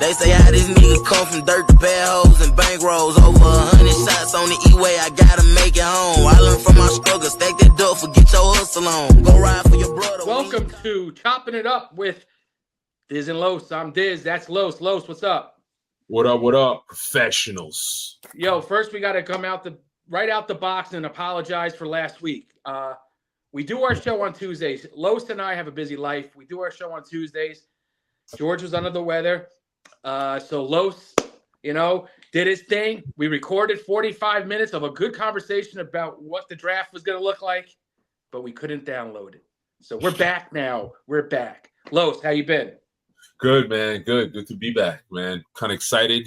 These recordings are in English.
They say how this nigga come from dirt to bad hoes and bankrolls. Over 100 shots on the E-way, I gotta make it home. I learned from my struggle, stack that dough, forget your hustle on. Go ride for your brother. Welcome to Chopping It Up with Diz and Los. I'm Diz, that's Los. Los, what's up? What up, professionals? Yo, first we gotta come out right out the box and apologize for last week. We do our show on Tuesdays. Los and I have a busy life. We do our show on Tuesdays. George was under the weather. So Los, did his thing. We recorded 45 minutes of a good conversation about what the draft was going to look like, but we couldn't download it. So we're back now. We're back. Los, how you been? Good, man. Good to be back, man. Kind of excited,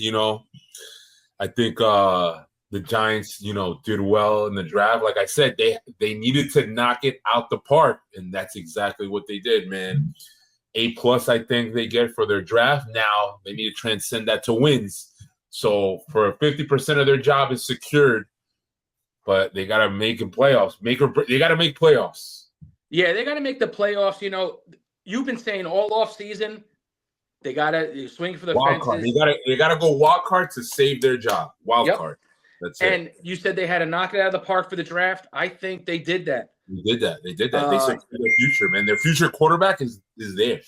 I think the Giants, did well in the draft. Like I said, they needed to knock it out the park, and that's exactly what they did, man. A+, I think they get for their draft. Now they need to transcend that to wins. So for 50% of their job is secured, but they got to make it playoffs. They got to make playoffs. Yeah, they got to make the playoffs. You've been saying all off season, they got to swing for the wild fences. Card. They got to go wild card to save their job. Wild card. That's it. And you said they had to knock it out of the park for the draft. I think they did that. They did that. They secured their future, man. Their future quarterback is there.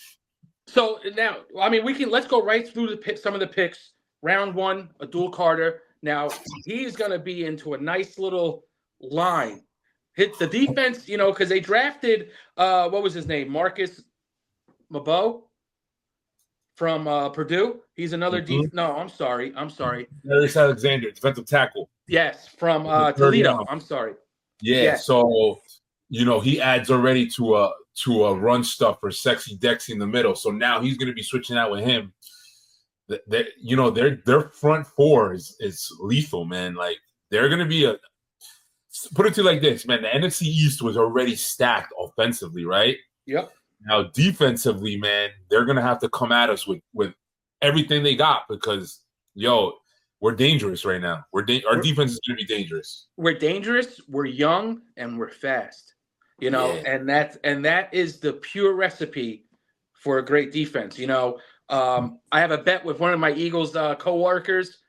So now, let's go right through some of the picks. Round one, Abdul Carter. Now he's going to be into a nice little line. Hit the defense, because they drafted what was his name, Marcus Mabo from Purdue. He's another No, I'm sorry. Darius Alexander, defensive tackle. Yes, from Toledo. I'm sorry. Yeah. Yes. So he adds already to a run stuff for Sexy Dexy in the middle. So now he's going to be switching out with him. Their front four is lethal, man. Like they're going to be put it to you like this, man. The NFC East was already stacked offensively, right? Yep. Now defensively, man, they're going to have to come at us with everything they got because, we're dangerous right now. Our defense is going to be dangerous. We're dangerous. We're young and we're fast. And that is the pure recipe for a great defense. I have a bet with one of my Eagles coworkers,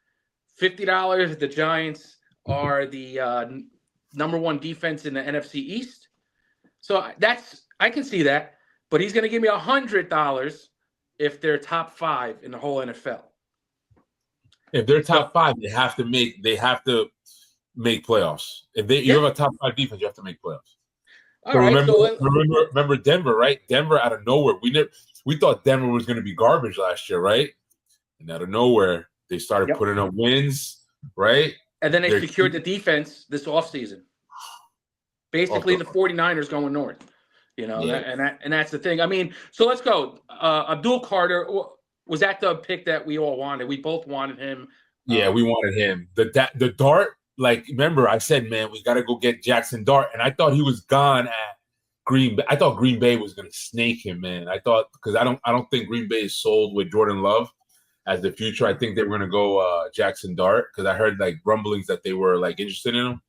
$50 that the Giants are the number one defense in the NFC East. So I can see that, but he's going to give me $100 if they're top 5 in the whole NFL. If they're top 5, they have to make playoffs. If you have a top 5 defense, you have to make playoffs. So remember Denver, right? Denver out of nowhere. We thought Denver was going to be garbage last year, right? And out of nowhere, they started putting up wins, right? And then they secured the defense this offseason. Basically, the 49ers going north, and that's the thing. So let's go. Abdul Carter was that the pick that we all wanted. We both wanted him. Yeah, we wanted him. The Dart. Like, remember, I said, man, we got to go get Jackson Dart. And I thought he was gone at Green Bay. I thought Green Bay was going to snake him, man. I thought, because I don't think Green Bay is sold with Jordan Love as the future. I think they were going to go Jackson Dart because I heard, rumblings that they were, interested in him.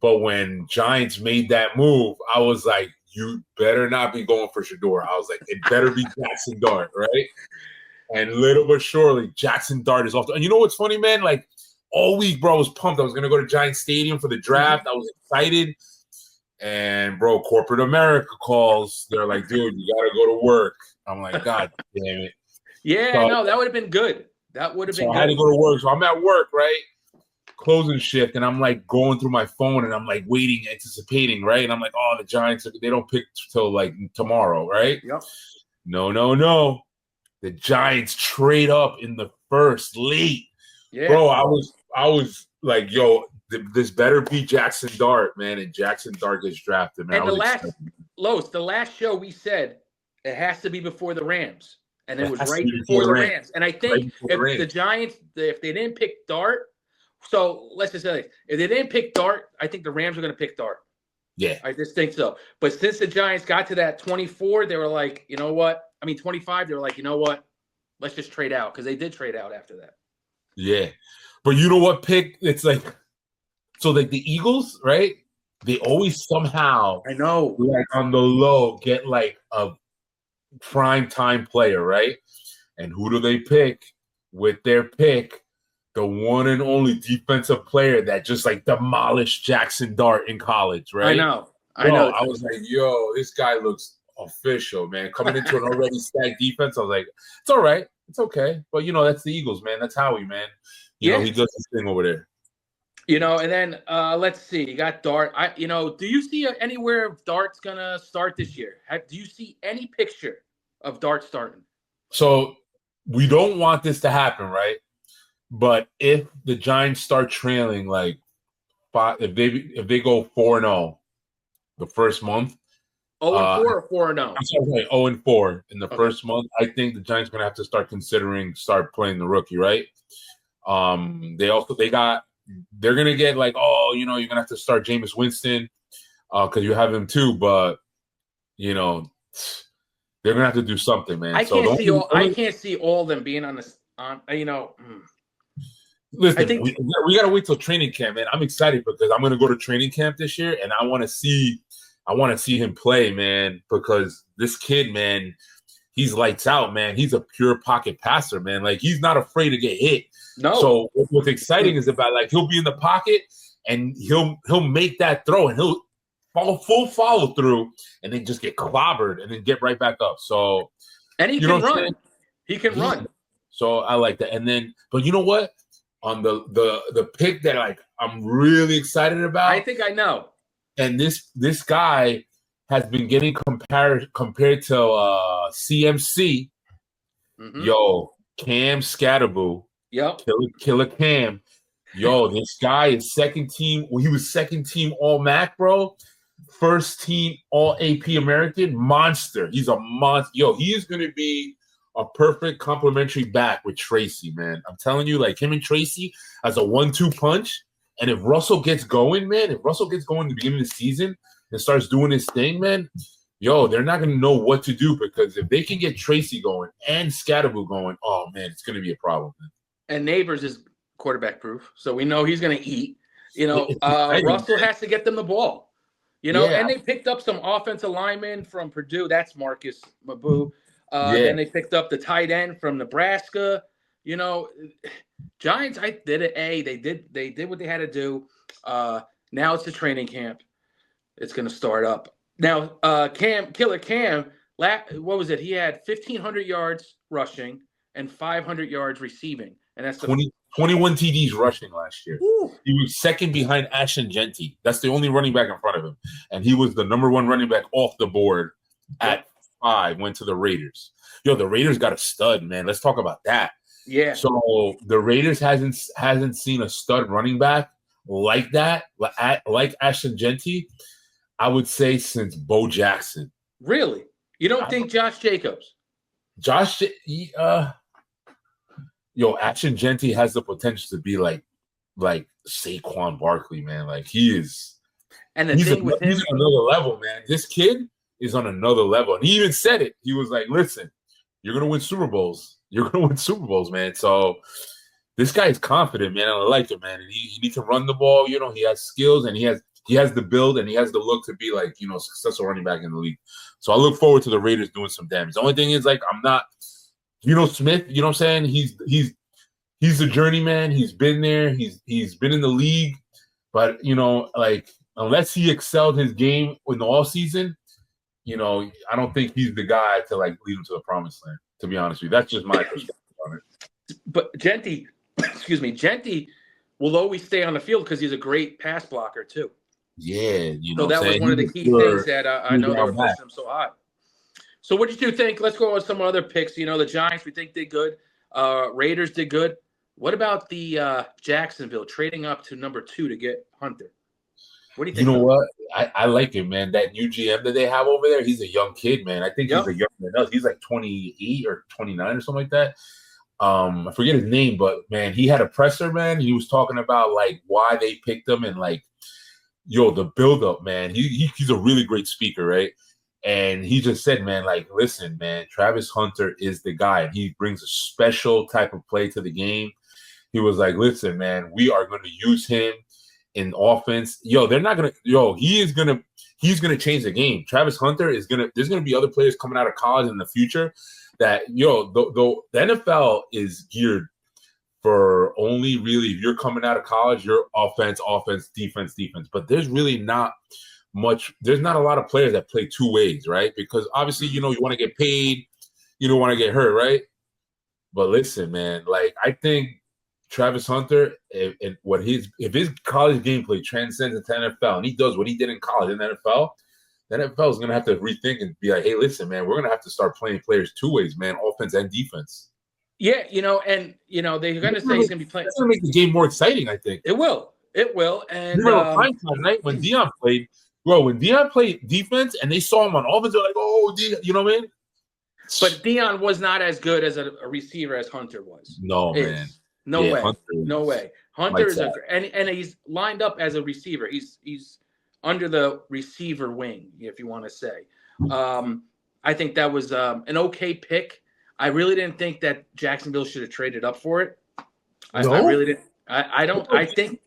But when Giants made that move, I was like, you better not be going for Shedeur. I was like, it better be Jackson Dart, right? And little but surely, Jackson Dart is off. And you know what's funny, man? All week, bro, I was pumped. I was going to go to Giant Stadium for the draft. I was excited. And, bro, corporate America calls. They're like, dude, you got to go to work. I'm like, God damn it. Yeah, no, that would have been good. That would have been good. I had to go to work. So I'm at work, right? Closing shift. And I'm, going through my phone. And I'm, waiting, anticipating, right? And I'm like, oh, the Giants, they don't pick till, tomorrow, right? Yep. No. The Giants trade up in the first late. Yeah. Bro, I was like, yo, this better be Jackson Dart, man. And Jackson Dart gets drafted, man. And the last show we said it has to be before the Rams. And it was right before the Rams. And I think if the Giants, if they didn't pick Dart, so let's just say if they didn't pick Dart, I think the Rams are going to pick Dart. Yeah. I just think so. But since the Giants got to that 24, they were like, 25, they were like, you know what? Let's just trade out because they did trade out after that. Yeah. But you know what pick? It's so the Eagles, right? They always somehow on the low get a prime time player, right? And who do they pick? with their pick the one and only defensive player that just like demolished Jackson Dart in college, right? I know. I was like, yo, this guy looks official, man. Coming into an already stacked defense, I was like, it's all right. It's okay. But, that's the Eagles, man. That's Howie, man. You know, he does his thing over there. And then let's see. You got Dart. Do you see anywhere if Dart's going to start this year? Do you see any picture of Dart starting? So we don't want this to happen, right? But if the Giants start trailing like if they go 4-0 the first month, 0-4 or 4-0? I'm sorry, 0-4 in the first month. I think the Giants are gonna have to start playing the rookie, right? They're gonna get like, you're gonna have to start Jameis Winston because you have him too, but they're gonna have to do something, man. I can't see all of them being on this. Listen, we gotta wait till training camp, man. I'm excited because I'm gonna go to training camp this year, and I want to see him play, man. Because this kid, man, he's lights out, man. He's a pure pocket passer, man. Like he's not afraid to get hit. No. So what's exciting is about like he'll be in the pocket and he'll make that throw and he'll full follow through and then just get clobbered and then get right back up. So and he can run. He can run. So I like that. And then, but you know what? On the pick that like I'm really excited about. I think I know. And this guy has been getting compared to CMC. Mm-hmm. Yo, Cam Scatterboo. Yep. Killer Cam. Yo, this guy is second team. Well, he was second team All MAC, bro. First team All AP American. Monster. He's a monster. Yo, he is going to be a perfect complementary back with Tracy, man. I'm telling you, like him and Tracy as a 1-2 punch. And if Russell gets going, man, in the beginning of the season and starts doing his thing, man, yo, they're not going to know what to do because if they can get Tracy going and Scatterboo going, oh, man, it's going to be a problem, man. And Neighbors is quarterback proof, so we know he's going to eat. Russell has to get them the ball. And they picked up some offensive linemen from Purdue. That's Marcus Mabu. Then they picked up the tight end from Nebraska. Giants, they did what they had to do. Now it's the training camp. It's going to start up. Now, Killer Cam, what was it? He had 1,500 yards rushing and 500 yards receiving. And that's 21 TDs rushing last year. Ooh. He was second behind Ashton Genty. That's the only running back in front of him. And he was the number one running back off the board at 5, went to the Raiders. Yo, the Raiders got a stud, man. Let's talk about that. Yeah. So the Raiders hasn't seen a stud running back like that, like Ashton Genty, I would say since Bo Jackson. Really? You don't think Josh Jacobs? Ashton Genty has the potential to be like Saquon Barkley, man. Like he is. And he's on another level, man. This kid is on another level. And he even said it. He was like, listen, you're going to win Super Bowls. You're going to win Super Bowls, man. So this guy is confident, man. I like it, man. And he can run the ball. He has skills and he has the build and he has the look to be like, successful running back in the league. So I look forward to the Raiders doing some damage. The only thing is, like, I'm not Smith, you know what I'm saying? He's a journeyman. He's been there. He's been in the league. But, unless he excelled his game in the all season, I don't think he's the guy to like lead him to the promised land, to be honest with you. That's just my perspective on it. But Genty will always stay on the field because he's a great pass blocker too. Yeah, so that was one of the key things that I know they were pushing him so high. So what did you think? Let's go on some other picks. The Giants, we think did good. Raiders did good. What about the Jacksonville trading up to number 2 to get Hunter? What do you think? You know what? I like it, man. That new GM that they have over there, he's a young kid, man. I think he's a younger than us. He's like 28 or 29 or something like that. I forget his name, but, man, he had a presser, man. He was talking about, like, why they picked him and, like, the build-up, man. He's a really great speaker, right? And he just said, man, like, listen, man, Travis Hunter is the guy. He brings a special type of play to the game. He was like, listen, man, we are going to use him in offense. They're not going to – he's going to change the game. Travis Hunter is going to – there's going to be other players coming out of college in the future that, the NFL is geared for only really if you're coming out of college, you're offense, defense. But there's really not much. There's not a lot of players that play two ways, right? Because obviously, you want to get paid, you don't want to get hurt, right? But listen, man, like I think Travis Hunter, if his college gameplay transcends into NFL and he does what he did in college in the NFL is going to have to rethink and be like, hey, listen, man, we're going to have to start playing players two ways, man, offense and defense. Yeah, they're going to say he's going to be playing. It's going to make the game more exciting, I think. It will. And time, right? When Deion played, when Deion played defense and they saw him on offense, they're like, oh, Deion, you know what I mean? But Deion was not as good as a receiver as Hunter was. No, man. No way. Hunter is and he's lined up as a receiver. He's under the receiver wing, if you want to say. I think that was an okay pick. I really didn't think that Jacksonville should have traded up for it. I really didn't. I don't think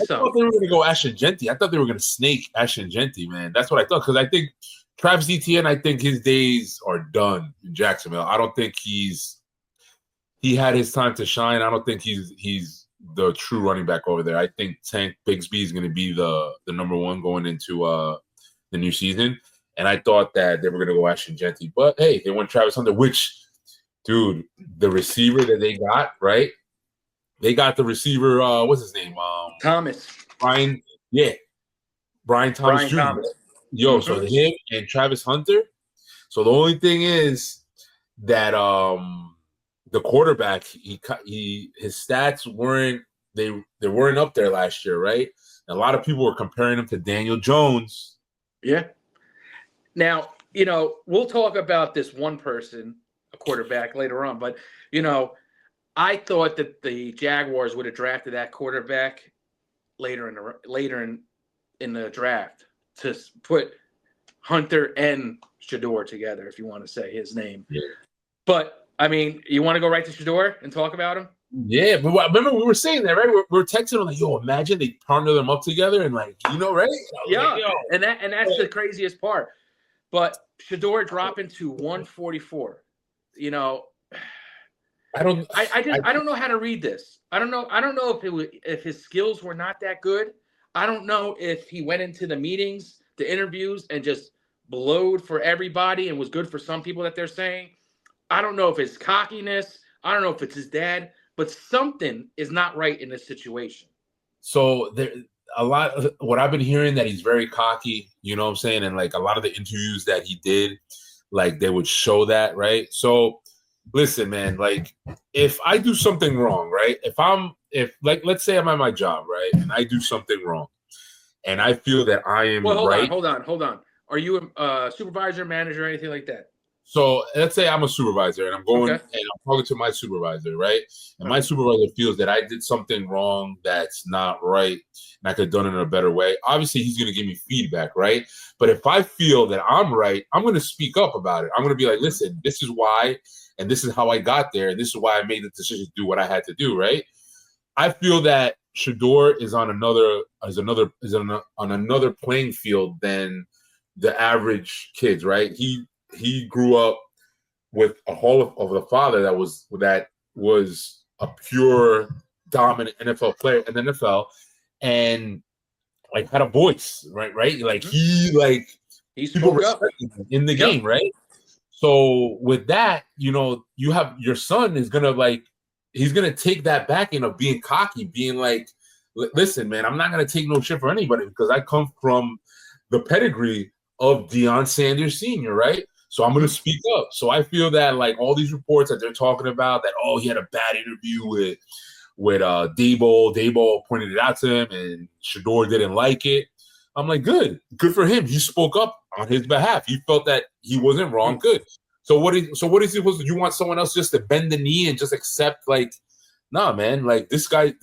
so. I thought they were going to go Ashton Jeanty. I thought they were going to snake Ashton Jeanty, man. That's what I thought, because I think Travis Etienne, I think his days are done in Jacksonville. I don't think he had his time to shine. I don't think he's the true running back over there. I think Tank Bigsby is going to be the number one going into the new season. And I thought that they were going to go Ashton Jeanty. But, hey, they went Travis Hunter, which, dude, the receiver that they got, right? They got the receiver, what's his name? Thomas. Brian Thomas Jr. Thomas. Yo, so him and Travis Hunter. So the only thing is that the quarterback, his stats weren't up there last year, right? And a lot of people were comparing him to Daniel Jones. Yeah. Now, we'll talk about this one person, a quarterback, later on. But, I thought that the Jaguars would have drafted that quarterback later in the draft to put Hunter and Shedeur together, if you want to say his name. Yeah. But, I mean, you want to go right to Shedeur and talk about him? Yeah, but remember we were saying that, right? We're texting them like, yo, imagine they partner them up together and right? Yeah, like, and that's the craziest part. But Shedeur dropping to 144. I don't know how to read this. I don't know if his skills were not that good. I don't know if he went into the meetings, the interviews, and just blowed for everybody and was good for some people that they're saying. I don't know if it's cockiness. I don't know if it's his dad, but something is not right in this situation. So what I've been hearing that he's very cocky, you know what I'm saying? And like a lot of the interviews that he did, like they would show that, right? So listen, man, like if I do something wrong, right? If let's say I'm at my job, right? And I do something wrong and I feel that I am right. Hold on. Are you a supervisor, manager, or anything like that? So let's say I'm a supervisor and I'm going and I'm talking to my supervisor, right? And my supervisor feels that I did something wrong that's not right and I could have done it in a better way. Obviously, he's going to give me feedback, right? But if I feel that I'm right, I'm going to speak up about it. I'm going to be like, listen, this is why, and this is how I got there, and this is why I made the decision to do what I had to do, right? I feel that Shedeur is on another playing field than the average kids, right? He grew up with a Hall of the father that was a pure dominant NFL player in the NFL and like had a voice, right? Like he spoke up in the game, right? So with that, you have your son is gonna he's gonna take that backing of being cocky, being like, listen, man, I'm not gonna take no shit for anybody because I come from the pedigree of Deion Sanders Sr., right? So I'm going to speak up. So I feel that like all these reports that they're talking about that, he had a bad interview with Daboll. Daboll pointed it out to him and Shedeur didn't like it. I'm like, good for him. He spoke up on his behalf. He felt that he wasn't wrong. Good. So what is he supposed to do? You want someone else just to bend the knee and just accept nah, man, like this kid,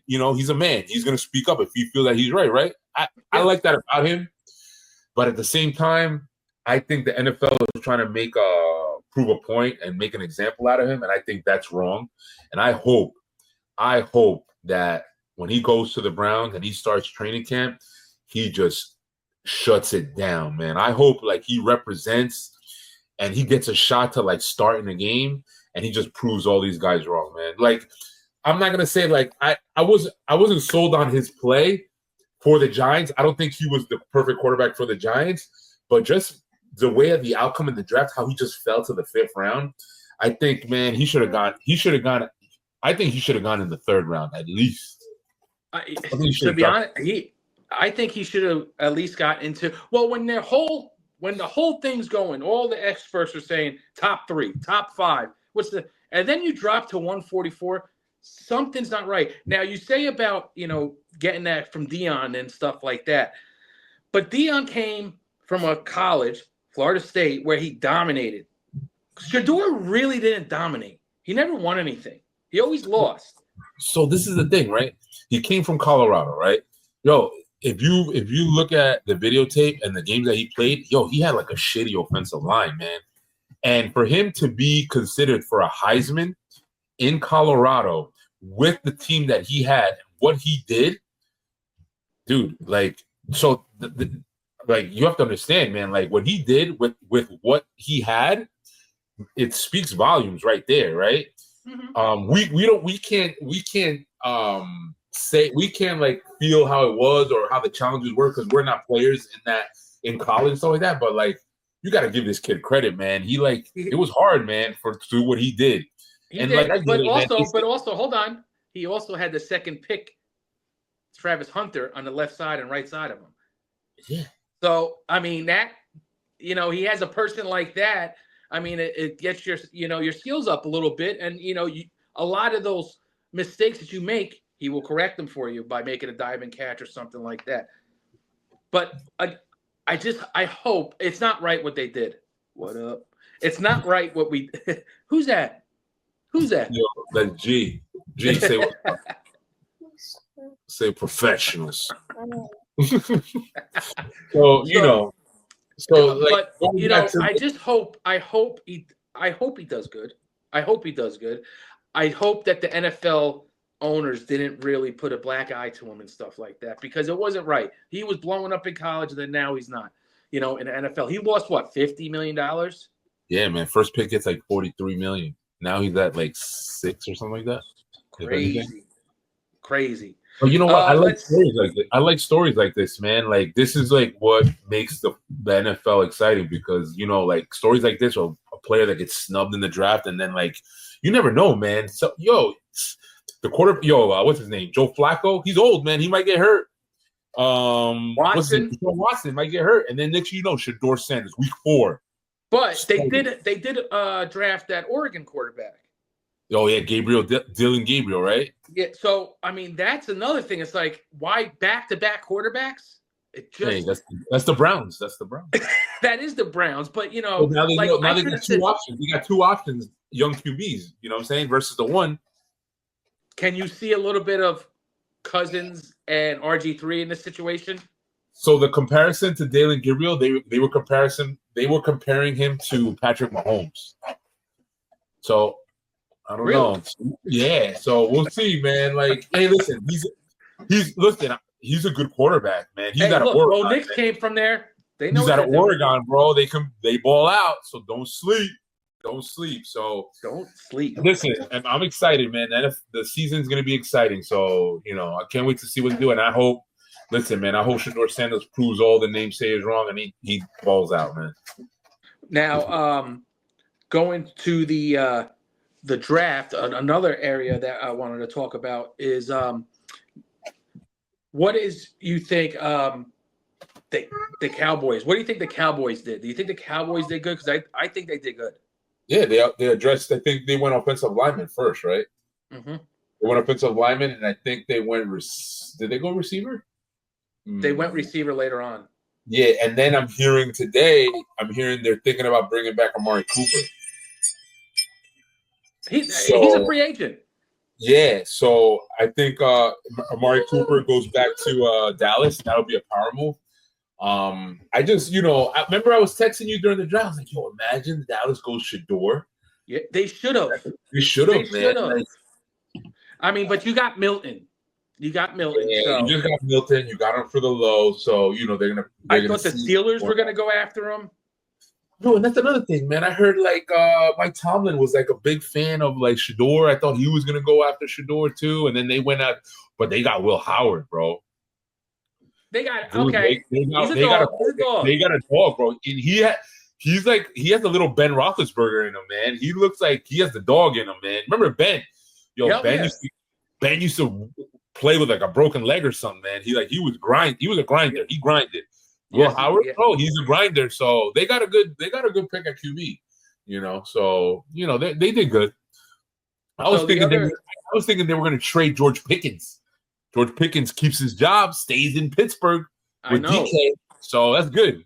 he's a man. He's going to speak up if he feels that he's right? I like that about him. But at the same time, I think the NFL is trying to prove a point and make an example out of him, and I think that's wrong. And I hope that when he goes to the Browns and he starts training camp, he just shuts it down, man. I hope he represents and he gets a shot to start in the game and he just proves all these guys wrong, man. Like, I'm not gonna say like I wasn't sold on his play for the Giants. I don't think he was the perfect quarterback for the Giants, but just the way of the outcome in the draft, how he just fell to the 5th round. I think, man, he should have gone. I think he should have gone in the 3rd round at least. To be honest, I think he should have at least got into. Well, when the whole thing's going, all the experts are saying top 3, top 5. And then you drop to 144. Something's not right. Now you say about getting that from Deion and stuff like that, but Deion came from a college, Florida State, where he dominated. Shador really didn't dominate. He never won anything. He always lost. So this is the thing, right? He came from Colorado, right? Yo, if you look at the videotape and the games that he played, he had like a shitty offensive line, man. And for him to be considered for a Heisman in Colorado with the team that he had, what he did, dude, like, so like, you have to understand, man, like what he did with what he had, it speaks volumes right there, right? Mm-hmm. We can't say, we can't like feel how it was or how the challenges were because we're not players in college and stuff like that. But like, you got to give this kid credit, man. It was hard, man, to do what he did. But also, hold on. He also had the 2nd pick, Travis Hunter, on the left side and right side of him. Yeah. So I mean that, he has a person like that. I mean, it gets your skills up a little bit, and a lot of those mistakes that you make, he will correct them for you by making a diving catch or something like that. But I hope it's not right what they did. What up? It's not right what we. Who's that? Yo, that's G. Say what? Say professionals. I just hope. I hope he does good. I hope he does good. I hope that the NFL owners didn't really put a black eye to him and stuff like that because it wasn't right. He was blowing up in college, and then now he's not. In the NFL, he lost what, $50 million? Yeah, man. First pick gets like $43 million. Now he's at like 6 or something like that. Crazy. But you know what? I like stories like this. I like stories like this, man. Like, this is like what makes the NFL exciting because like stories like this, or a player that gets snubbed in the draft, and then like you never know, man. So what's his name? Joe Flacco. He's old, man. He might get hurt. Watson might get hurt, and then next you know, Shador Sanders, week 4. But they did draft that Oregon quarterback. Oh yeah, Dylan Gabriel, right? Yeah. So I mean, that's another thing. It's like, why back-to-back quarterbaks? That's the Browns. That's the Browns. That is the Browns, but now they got 2 options. We got 2 options, young QBs. You know what I'm saying? Versus the one. Can you see a little bit of Cousins and RG3 in this situation? So the comparison to Dylan Gabriel, they were comparing him to Patrick Mahomes. So I don't know. Yeah, so we'll see, man. Like, hey, listen, he's a good quarterback, man. He's got Oregon. Bo Nix came from there. They know he's out of Oregon, bro. They ball out, so don't sleep. Don't sleep. So don't sleep. Listen, I'm excited, man. The season's gonna be exciting. So I can't wait to see what they do. And I hope Shador Sanders proves all the namesayers wrong, and he balls out, man. Now, going to the draft, another area that I wanted to talk about is what is you think the Cowboys? What do you think the Cowboys did? Do you think the Cowboys did good? Because I think they did good. Yeah, they addressed. I think they went offensive lineman first, right? Mm-hmm. They went offensive lineman, and I think they went. Did they go receiver? They went receiver later on. Yeah, and then I'm hearing they're thinking about bringing back Amari Cooper. He's a free agent. Yeah, so I think Amari Cooper goes back to Dallas. That'll be a power move. I just, I remember I was texting you during the draft. I was like, yo, imagine Dallas goes Shador. Yeah, they should have. They should have, man. Like, I mean, but you got Milton. Yeah, you just got Milton. You got him for the low. So, they're going to. I thought the Steelers were going to go after him. No, and that's another thing, man. I heard like Mike Tomlin was like a big fan of like Shador. I thought he was gonna go after Shador too, and then they went out, but they got Will Howard, bro. They got Dude, okay. They got, He's a they got dog. He's a dog. they got a dog, bro. And he has a little Ben Roethlisberger in him, man. He looks like he has the dog in him, man. Remember Ben? Yo, Yep, Ben yeah. Ben used to play with like a broken leg or something, man. He was a grinder. He grinded. Will Yes, Howard, yeah. bro, he's a grinder. So they got a good pick at QB. So they did good. I was thinking they were going to trade George Pickens. George Pickens keeps his job, stays in Pittsburgh with DK. So that's good.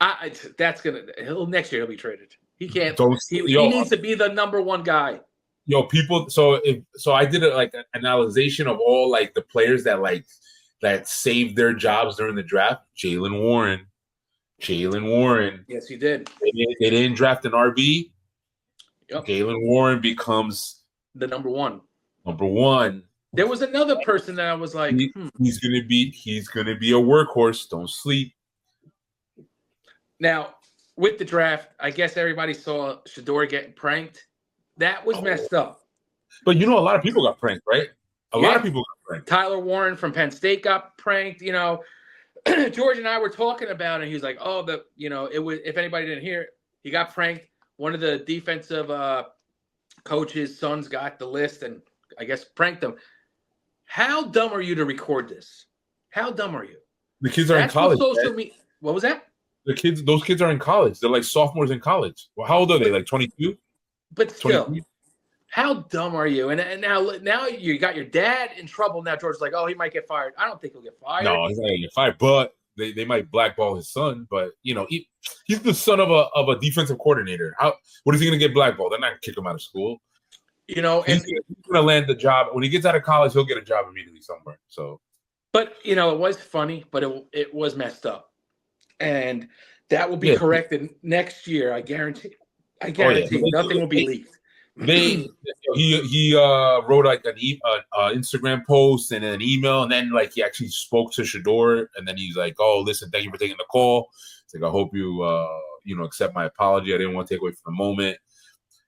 Next year he'll be traded. He can't. He needs to be the number one guy. Yo, people. So I did an analyzation of all like the players that saved their jobs during the draft. Jaylen Warren. Yes, he did. They didn't draft an RB. Yep. Jaylen Warren becomes the number one. There was another person that I was like, he's gonna be a workhorse. Don't sleep. Now, with the draft, I guess everybody saw Shador getting pranked. That was messed up. But a lot of people got pranked, right? A lot of people got pranked. Tyler Warren from Penn State got pranked. George and I were talking about it. He was like, it was, if anybody didn't hear it, he got pranked. One of the defensive coach's sons got the list and I guess pranked him. How dumb are you to record this? How dumb are you? The kids are in college. What was that? Those kids are in college. They're like sophomores in college. Well, how old are they? Like 22? But still, 23? How dumb are you? And now you got your dad in trouble. Now George's like, oh, he might get fired. I don't think he'll get fired. No, he's not gonna get fired. But they might blackball his son. But he's the son of a defensive coordinator. What is he gonna get blackballed? They're not gonna kick him out of school. He's gonna land the job when he gets out of college. He'll get a job immediately somewhere. So, but it was funny, but it was messed up, and that will be corrected next year. I guarantee. Nothing will be leaked. He wrote like an Instagram post and an email, and then like he actually spoke to Shador, and then he's like, "Oh, listen, thank you for taking the call. It's like I hope you accept my apology. I didn't want to take away from the moment.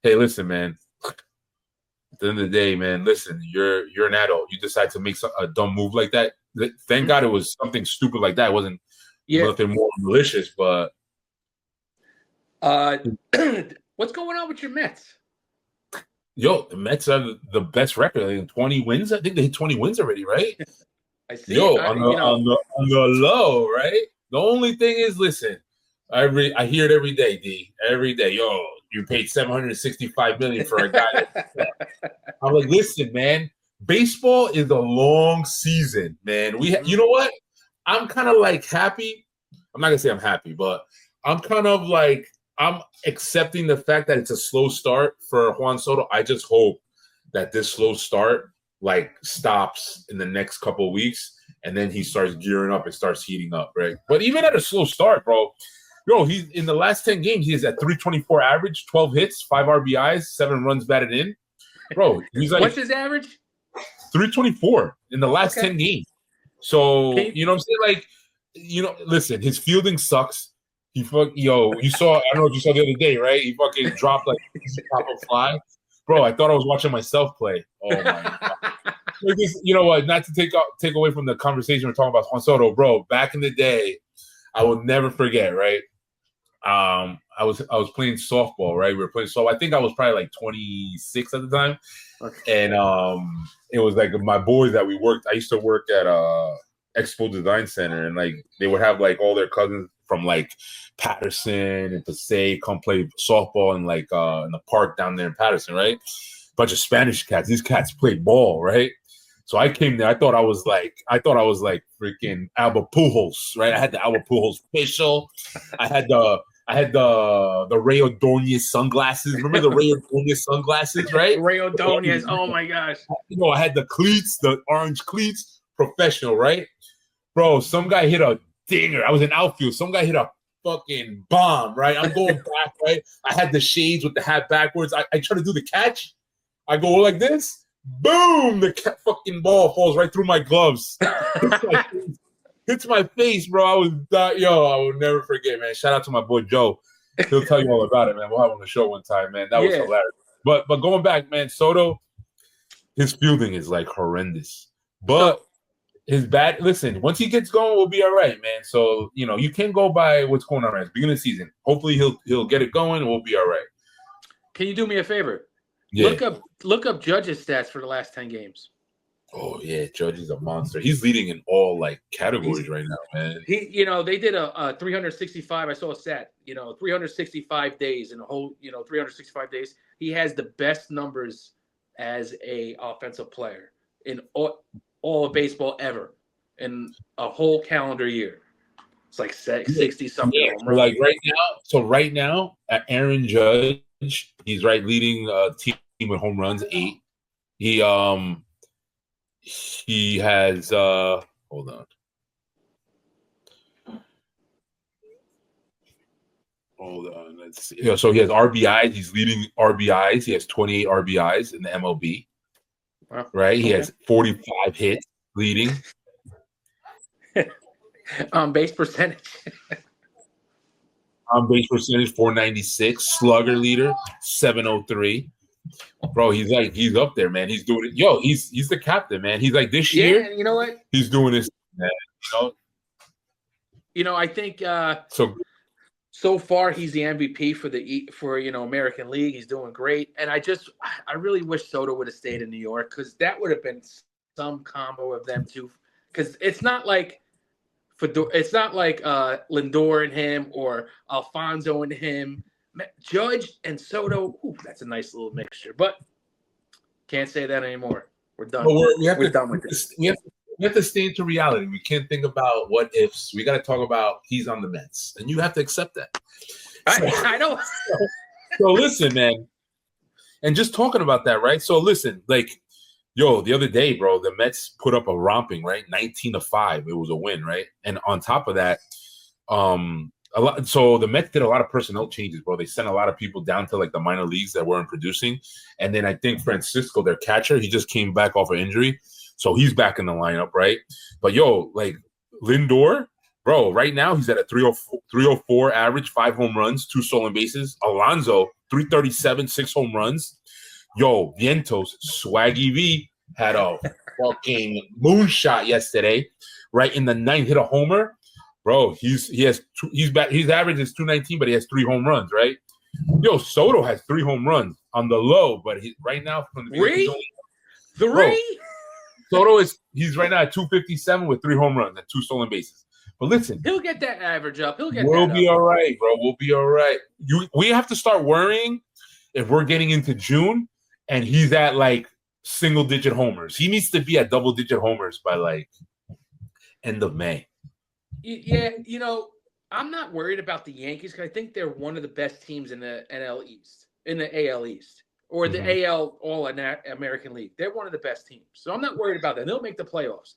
Hey, listen, man." At the end of the day, man, listen, you're an adult. You decide to make a dumb move like that. Thank God it was something stupid like that. It wasn't nothing more malicious, but what's going on with your Mets? Yo, the Mets are the best record. Like 20 wins. I think they hit 20 wins already, right? I see. Yo, on the low, right? The only thing is, listen, I hear it every day, D. Every day. Yo, you paid $765 million for a guy. I'm like, listen, man. Baseball is a long season, man. You know what? I'm kind of like happy. I'm not gonna say I'm happy, but I'm kind of like I'm accepting the fact that it's a slow start for Juan Soto. I just hope that this slow start like stops in the next couple of weeks, and then he starts gearing up and starts heating up, right? But even at a slow start, bro. Yo, he's in the last 10 games, he is at 324 average, 12 hits, 5 RBIs, 7 runs batted in. Bro, he's like what's his average? 324 in the last 10 games. So, you know what I'm saying? Like, listen, his fielding sucks. You saw, I don't know if you saw the other day, right? He fucking dropped like a top of fly. Bro, I thought I was watching myself play. Oh my God. You know what? Not to take away from the conversation we're talking about Juan Soto, bro. Back in the day, I will never forget, right? I was playing softball, right? We were playing softball. I think I was probably like 26 at the time. Okay. And it was like my boys that we worked. I used to work at Expo Design Center, and like they would have like all their cousins from like Patterson and Passaic come play softball in like in the park down there in Patterson, right? Bunch of Spanish cats. These cats played ball, right? So I came there. I thought I was like freaking Albert Pujols, right? I had the Albert Pujols facial. I had the Ray Ordonez sunglasses. Remember the Ray Ordonez sunglasses, right? Ray Ordonez. Oh my gosh. I had the cleats, the orange cleats, professional, right? Bro, some guy hit a dinger. I was in outfield. Some guy hit a fucking bomb, right? I'm going back, right? I had the shades with the hat backwards. I try to do the catch. I go like this. Boom! The fucking ball falls right through my gloves. Hits my face, bro. I will never forget, man. Shout out to my boy Joe. He'll tell you all about it, man. We'll have him on the show one time, man. That was hilarious. But going back, man, Soto, his fielding is like horrendous. But his bat, listen, once he gets going, we'll be all right, man. So, you can go by what's going on at the beginning of the season. Hopefully he'll get it going and we'll be all right. Can you do me a favor? Yeah. Look up Judge's stats for the last 10 games. Oh yeah, Judge is a monster. He's leading in all categories right now, man. They did a 365. I saw a stat. 365 days in a whole. 365 days. He has the best numbers as a offensive player in all of baseball ever in a whole calendar year. It's like 60 something. Yeah, right now, Aaron Judge, he's leading team with home runs 8. He has hold on. Let's see. So he has RBIs. He's leading RBIs. He has 28 RBIs in the MLB. Wow. Right? He has 45 hits leading. Base percentage. Base percentage 496. Slugger leader 703. Bro, he's up there, man. He's doing it. Yo, he's the captain, man. He's like this year. Yeah, you know what? He's doing this, man. I think so far he's the MVP for American League. He's doing great, and I really wish Soto would have stayed in New York because that would have been some combo of them too. Because it's not like Lindor and him or Alfonso and him. Judge and Soto, that's a nice little mixture, but can't say that anymore. We're done. We're done with this. We have to stay into reality. We can't think about what ifs. We got to talk about he's on the Mets, and you have to accept that. I know. So listen, man, and just talking about that, right? So listen, the other day, bro, the Mets put up a romping, right? 19-5. It was a win, right? And on top of that, so the Mets did a lot of personnel changes, bro. They sent a lot of people down to the minor leagues that weren't producing. And then I think Francisco, their catcher, he just came back off an injury. So he's back in the lineup, right? But Lindor, bro, right now he's at a 304 average, 5 home runs, 2 stolen bases. Alonso, 337, 6 home runs. Yo, Vientos, Swaggy V had a fucking moonshot yesterday, right in the 9th, hit a homer. Bro, his average is 219, but he has 3 home runs, right? Yo, Soto has 3 home runs on the low, but right now from the 3? Soto he's right now at 257 with 3 home runs and 2 stolen bases. But listen, he'll get that average up. We'll be all right, bro. We'll be all right. We have to start worrying if we're getting into June and he's at single-digit homers. He needs to be at double-digit homers by end of May. Yeah, I'm not worried about the Yankees because I think they're one of the best teams in the AL East, or the AL All-American League. They're one of the best teams, so I'm not worried about that. They'll make the playoffs.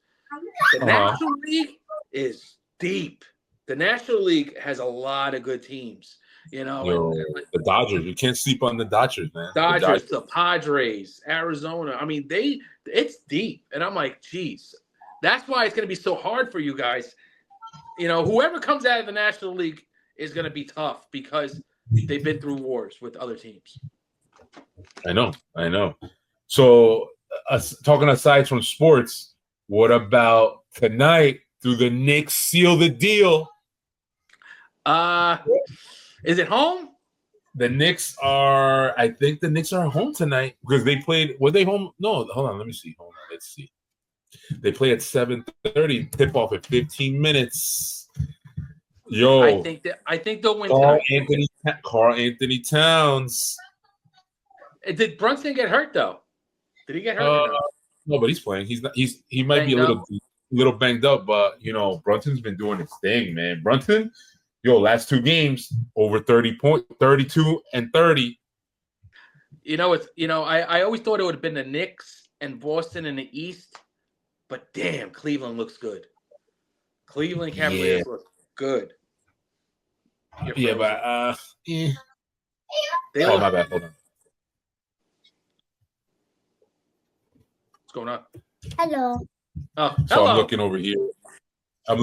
The National League is deep. The National League has a lot of good teams. The Dodgers. You can't sleep on the Dodgers, man. Dodgers, the Padres, Arizona. I mean, it's deep, and I'm like, geez, that's why it's going to be so hard for you guys. Whoever comes out of the National League is going to be tough because they've been through wars with other teams. I know. So, talking aside from sports, what about tonight? Do the Knicks seal the deal? Is it home? I think the Knicks are home tonight because they played. Were they home? No, hold on. Let me see. Hold on. Let's see. They play at 7:30. Tip off at 15 minutes. Yo, I think they'll win. Karl Anthony Towns. Did Brunson get hurt though? Did he get hurt? No, but he's playing. He might be a little banged up, but Brunson's been doing his thing, man. Brunson, last 2 games over 30 points, 32 and 30. I always thought it would have been the Knicks and Boston in the East, but damn, Cleveland looks good. Cleveland Cavaliers look good. Yeah, but my bad. Hold on. What's going on? Hello. Oh, so hello. I'm looking over here. So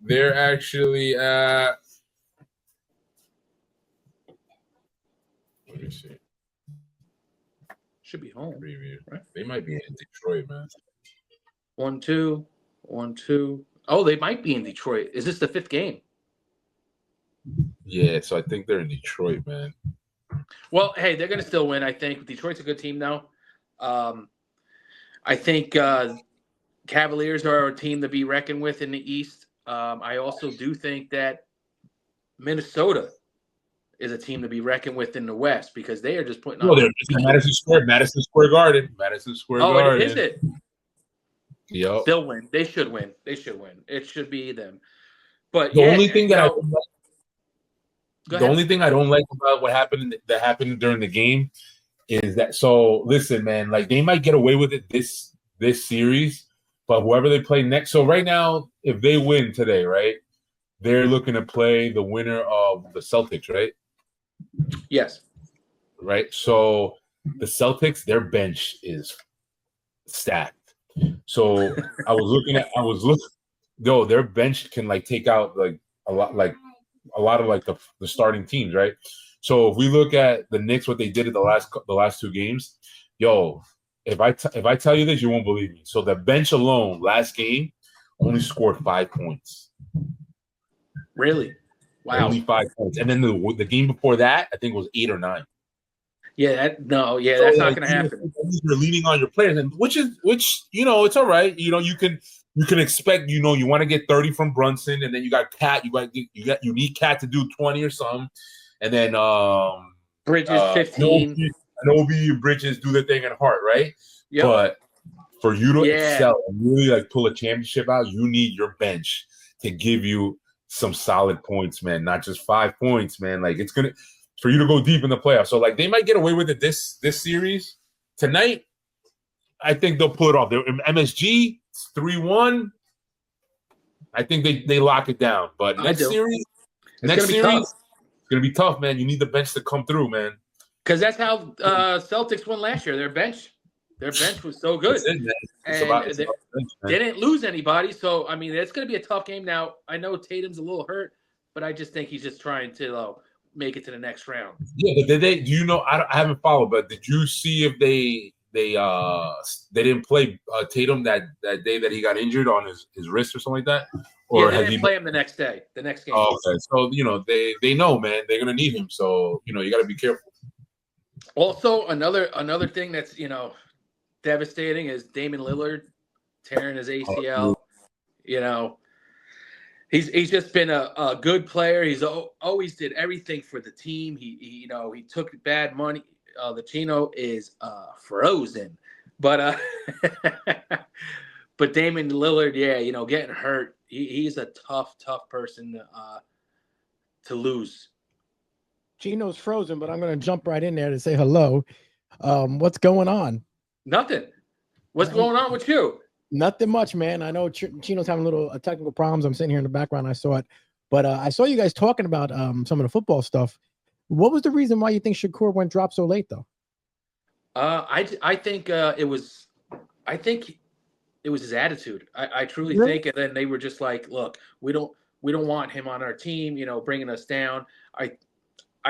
they're actually at Should be home. Preview. Right? They might be in Detroit, man. 1-2, 1-2. Oh, they might be in Detroit. Is this the 5th game? Yeah, so I think they're in Detroit, man. Well, hey, they're going to still win, I think. Detroit's a good team now. I think Cavaliers are a team to be reckoned with in the East. I also do think that Minnesota is a team to be reckoned with in the West because they are just putting on. No, they're Madison Square Garden. Madison Square Garden. Is it? Yep. They'll win. They should win. They should win. It should be them. But The only thing that only thing I don't like about what happened during the game is that. So listen, man, like they might get away with it this series, but whoever they play next. So right now, if they win today, right, they're looking to play the winner of the Celtics, right? Yes. Right. So the Celtics, their bench is stacked. So I was looking. Yo, their bench can like take out like a lot of like the starting teams, right? So if we look at the Knicks, what they did in the last 2 games, yo, if I tell you this, you won't believe me. So the bench alone last game only scored 5 points. Really? Wow. Only 5 points, and then the game before that, I think it was 8 or 9. Yeah, that's not going to happen. You're leaning on your players, and which it's all right. You can expect. You want to get 30 from Brunson, and then you got Cat. You need Cat to do 20 or something, and then Bridges 15. Anobi and Bridges do their thing at Hart, right? Yep. But for you to excel and really like pull a championship out, you need your bench to give you some solid points, man. Not just 5 points, man. Like it's gonna. For you to go deep in the playoffs. So, like, they might get away with it this series. Tonight, I think they'll pull it off. They're MSG, 3-1. I think they lock it down. But next series, it's going to be tough, man. You need the bench to come through, man. Because that's how Celtics won last year. Their bench was so good. They didn't lose anybody. So, I mean, it's going to be a tough game. Now, I know Tatum's a little hurt, but I just think he's just trying to make it to the next round. Yeah, but do you know? I haven't followed, but did you see if they didn't play Tatum that day that he got injured on his wrist or something like that? Or they didn't play him the next day, the next game. Oh, okay, so they know, man, they're gonna need him. So you got to be careful. Also, another thing that's devastating is Damian Lillard tearing his ACL. He's just been a good player. He's always did everything for the team. He took bad money. The Chino is frozen, but Damian Lillard, getting hurt. He's a tough person to lose. Chino's frozen, but I'm going to jump right in there to say hello. What's going on? Nothing. What's going on with you? Nothing much, man. I know Chino's having a little technical problems. I'm sitting here in the background. I saw it. But I saw you guys talking about some of the football stuff. What was the reason why you think Shakur went drop so late, though? I think it was his attitude. I truly think, and then they were just like, look, we don't want him on our team, bringing us down. I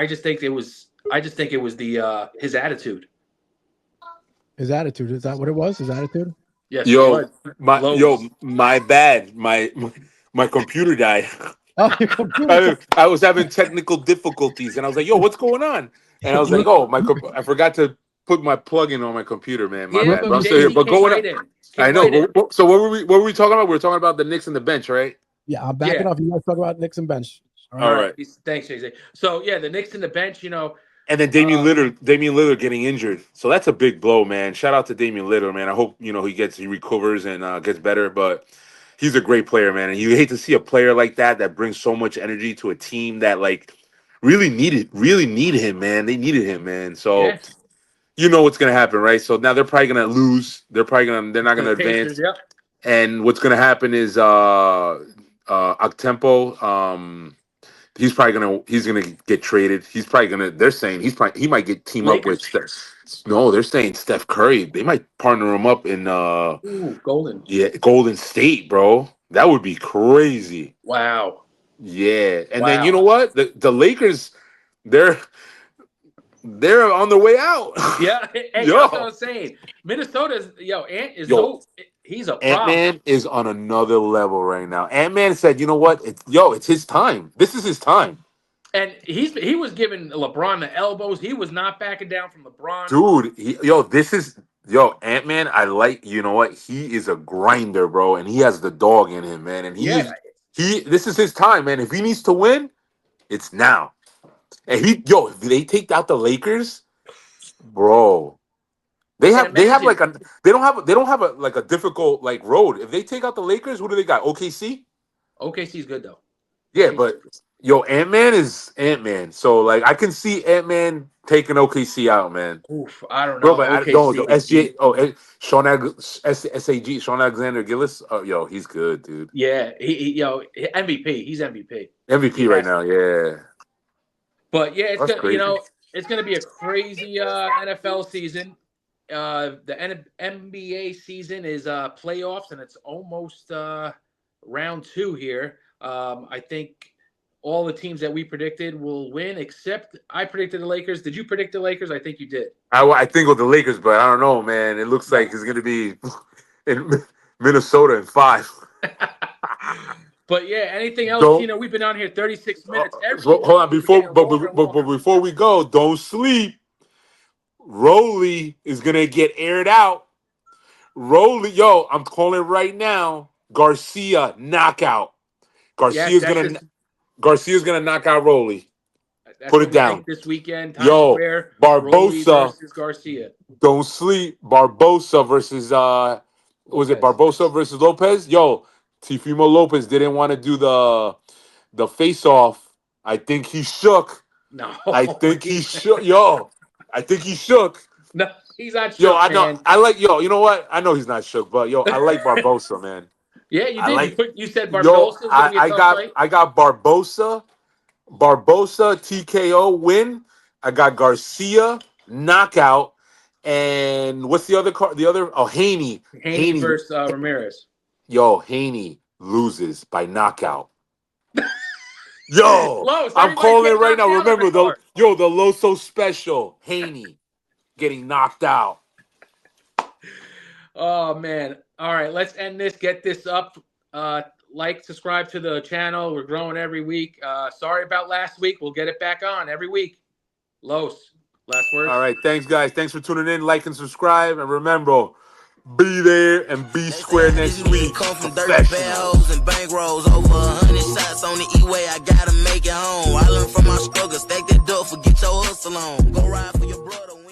just think it was the his attitude. His attitude, is that what it was? His attitude? Yes. My bad. My computer died. Oh, your computer. I was having technical difficulties, and I was like, "Yo, what's going on?" And I was like, "Oh, I forgot to put my plug-in on my computer, man. My bad." But I'm still here. But going on, I know. So what were we talking about? We were talking about the Knicks and the bench, right? Yeah, I'm backing off. You guys talk about Knicks and bench. All right. Thanks, JJ. So the Knicks and the bench, And then Damian Lillard getting injured. So that's a big blow, man. Shout out to Damian Lillard, man. I hope, he recovers and gets better, but he's a great player, man. And you hate to see a player like that brings so much energy to a team that really need him, man. They needed him, man. So you know what's going to happen, right? So now they're probably going to lose. They're not going to advance. Yep. And what's going to happen is Uptempo, he's gonna get traded. They're saying he might get teamed up with Steph. No, they're saying Steph Curry. They might partner him up in Golden. Yeah, Golden State, bro. That would be crazy. Wow. Yeah. And then you know what? The Lakers, they're on their way out. Yeah, hey, that's what I'm saying. Minnesota's Ant is he's a problem. Ant-Man is on another level right now. Ant-Man said, "You know what? It's his time. This is his time." And he was giving LeBron the elbows. He was not backing down from LeBron. Dude, Ant-Man, I like, you know what? He is a grinder, bro, and he has the dog in him, man. And this is his time, man. If he needs to win, it's now. And if they take out the Lakers, bro, they don't have a difficult like road. If they take out the Lakers, who do they got? OKC? OKC's good though. Yeah, but Ant-Man is Ant-Man. So like I can see Ant-Man taking OKC out, man. Oof, I don't know. Bro, but I don't SG Sean Alexander Gillis. Oh, he's good, dude. Yeah, MVP. He's MVP. MVP right now, yeah. But yeah, it's gonna be a crazy NFL season. The NBA season is playoffs, and it's almost round 2 here. I think all the teams that we predicted will win, except I predicted the Lakers. Did you predict the Lakers? I think you did. I think with the Lakers, but I don't know, man. It looks like it's going to be in Minnesota in 5. But yeah, anything else? We've been on here 36 minutes. Hold on, before we go, don't sleep. Rolly is going to get aired out. Rolly, I'm calling it right now. Garcia knockout. Garcia's gonna knock out Rolly. Put it down this weekend. Barbosa versus Garcia. Don't sleep. Barbosa versus was it Barbosa versus Lopez? Teofimo Lopez didn't want to do the face off. I think he shook. No, I think he shook. I think he shook. No, he's not shook. I know. Man. I like you know what? I know he's not shook, but I like Barbosa, man. Yeah, you did. You said Barbosa. I got Barbosa TKO win. I got Garcia knockout, and what's the other card? Haney. Haney versus Ramirez. Haney loses by knockout. Los, I'm calling it right now. Remember the Loso special. Haney getting knocked out. Oh man. All right, let's end this. Get this up. Subscribe to the channel. We're growing every week. Sorry about last week. We'll get it back on every week. Los, last words. All right, thanks guys. Thanks for tuning in. Like and subscribe, and remember, be there and be square next week. Come from dirty bad hoes and bank rolls. Over 100 shots on the E-way. I gotta make it home. I learned from my struggle. Stack that dough. Forget your hustle on. Go ride for your brother.